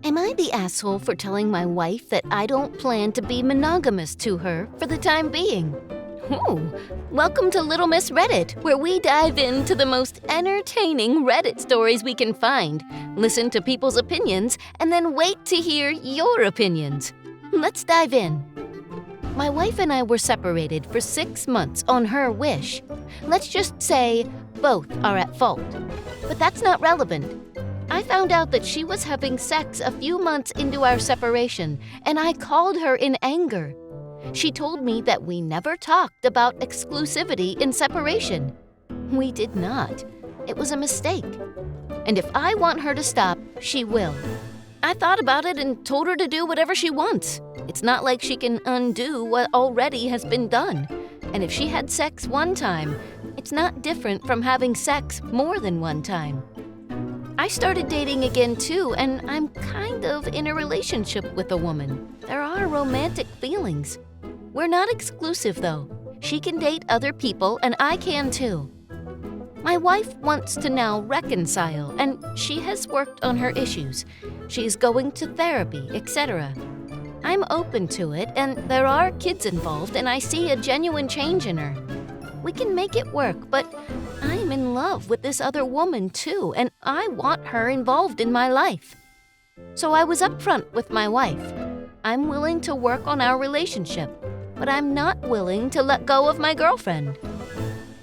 Am I the asshole for telling my wife that I don't plan to be monogamous to her for the time being? Ooh, welcome to Little Miss Reddit, where we dive into the most entertaining Reddit stories we can find, listen to people's opinions, and then wait to hear your opinions. Let's dive in. My wife and I were separated for 6 months on her wish. Let's just say both are at fault. But that's not relevant. I found out that she was having sex a few months into our separation, and I called her in anger. She told me that we never talked about exclusivity in separation. We did not. It was a mistake. And if I want her to stop, she will. I thought about it and told her to do whatever she wants. It's not like she can undo what already has been done. And if she had sex one time, it's not different from having sex more than one time. I started dating again too, and I'm kind of in a relationship with a woman. There are romantic feelings. We're not exclusive though. She can date other people and I can too. My wife wants to now reconcile, and she has worked on her issues. She's going to therapy, etc. I'm open to it, and there are kids involved, and I see a genuine change in her. We can make it work, but I'm in love with this other woman too, and I want her involved in my life. So I was upfront with my wife. I'm willing to work on our relationship, but I'm not willing to let go of my girlfriend.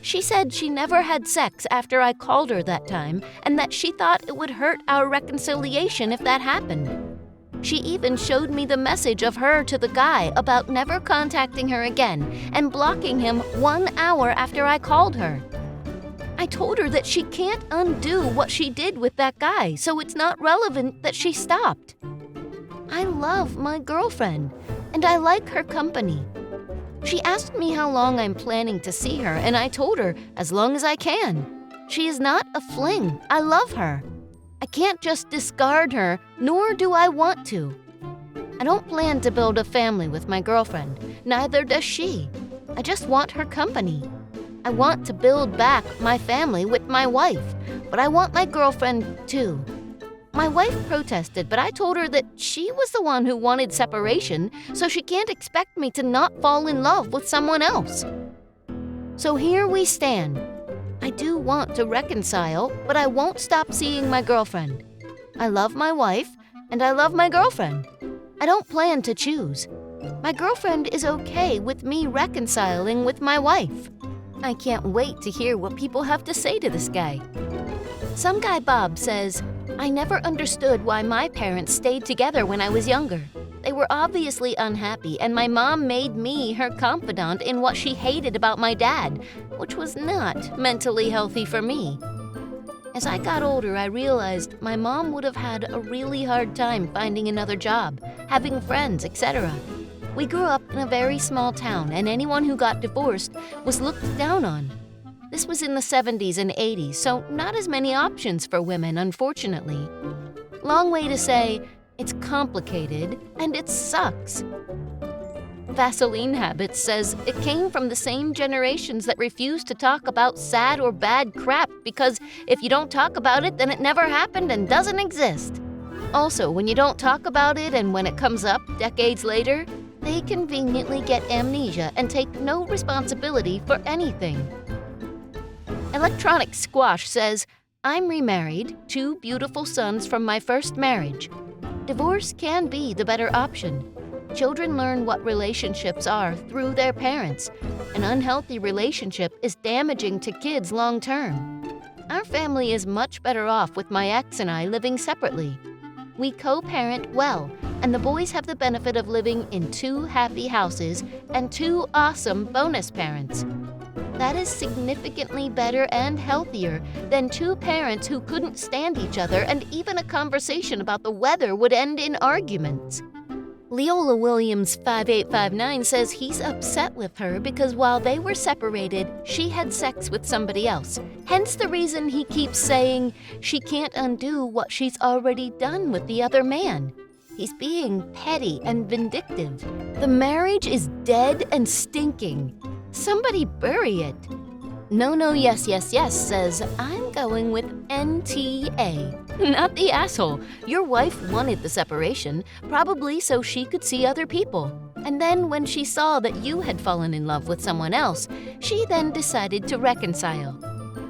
She said she never had sex after I called her that time, and that she thought it would hurt our reconciliation if that happened. She even showed me the message of her to the guy about never contacting her again and blocking him 1 hour after I called her. I told her that she can't undo what she did with that guy, so it's not relevant that she stopped. I love my girlfriend, and I like her company. She asked me how long I'm planning to see her, and I told her as long as I can. She is not a fling. I love her. I can't just discard her, nor do I want to. I don't plan to build a family with my girlfriend. Neither does she. I just want her company. I want to build back my family with my wife, but I want my girlfriend too. My wife protested, but I told her that she was the one who wanted separation, so she can't expect me to not fall in love with someone else. So here we stand. I do want to reconcile, but I won't stop seeing my girlfriend. I love my wife, and I love my girlfriend. I don't plan to choose. My girlfriend is okay with me reconciling with my wife. I can't wait to hear what people have to say to this guy. Some guy Bob says, I never understood why my parents stayed together when I was younger. They were obviously unhappy, and my mom made me her confidant in what she hated about my dad, which was not mentally healthy for me. As I got older, I realized my mom would have had a really hard time finding another job, having friends, etc. We grew up in a very small town, and anyone who got divorced was looked down on. This was in the 70s and 80s, so not as many options for women, unfortunately. Long way to say, it's complicated and it sucks. Vaseline Habits says it came from the same generations that refuse to talk about sad or bad crap because if you don't talk about it, then it never happened and doesn't exist. Also, when you don't talk about it and when it comes up decades later, they conveniently get amnesia and take no responsibility for anything. Electronic Squash says, I'm remarried, 2 beautiful sons from my first marriage. Divorce can be the better option. Children learn what relationships are through their parents. An unhealthy relationship is damaging to kids long term. Our family is much better off with my ex and I living separately. We co-parent well, and the boys have the benefit of living in 2 happy houses and 2 awesome bonus parents. That is significantly better and healthier than 2 parents who couldn't stand each other, and even a conversation about the weather would end in arguments. Leola Williams 5859 says he's upset with her because while they were separated, she had sex with somebody else. Hence the reason he keeps saying she can't undo what she's already done with the other man. He's being petty and vindictive. The marriage is dead and stinking. Somebody bury it. No, no, yes, yes, yes says, I'm going with NTA. Not the asshole. Your wife wanted the separation, probably so she could see other people. And then when she saw that you had fallen in love with someone else, she then decided to reconcile.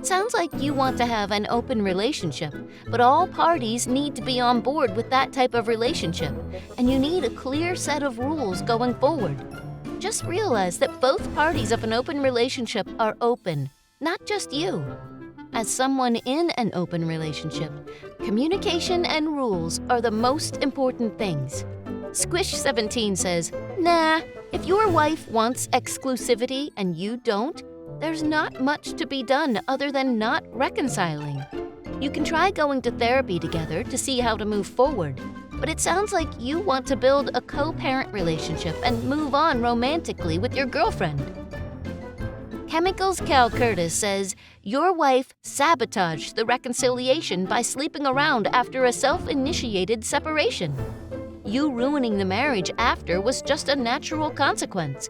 Sounds like you want to have an open relationship, but all parties need to be on board with that type of relationship, and you need a clear set of rules going forward. Just realize that both parties of an open relationship are open, not just you. As someone in an open relationship, communication and rules are the most important things. Squish17 says, nah, if your wife wants exclusivity and you don't, there's not much to be done other than not reconciling. You can try going to therapy together to see how to move forward, but it sounds like you want to build a co-parent relationship and move on romantically with your girlfriend. Chemicals Cal Curtis says, your wife sabotaged the reconciliation by sleeping around after a self-initiated separation. You ruining the marriage after was just a natural consequence.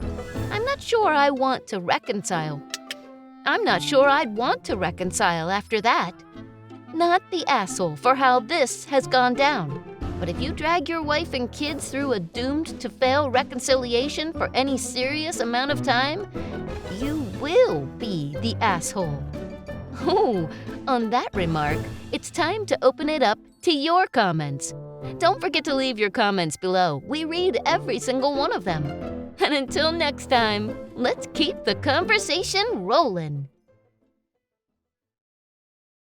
I'm not sure I'd want to reconcile after that. Not the asshole for how this has gone down. But if you drag your wife and kids through a doomed-to-fail reconciliation for any serious amount of time, you will be the asshole. Oh, on that remark, it's time to open it up to your comments. Don't forget to leave your comments below. We read every single one of them. And until next time, let's keep the conversation rolling.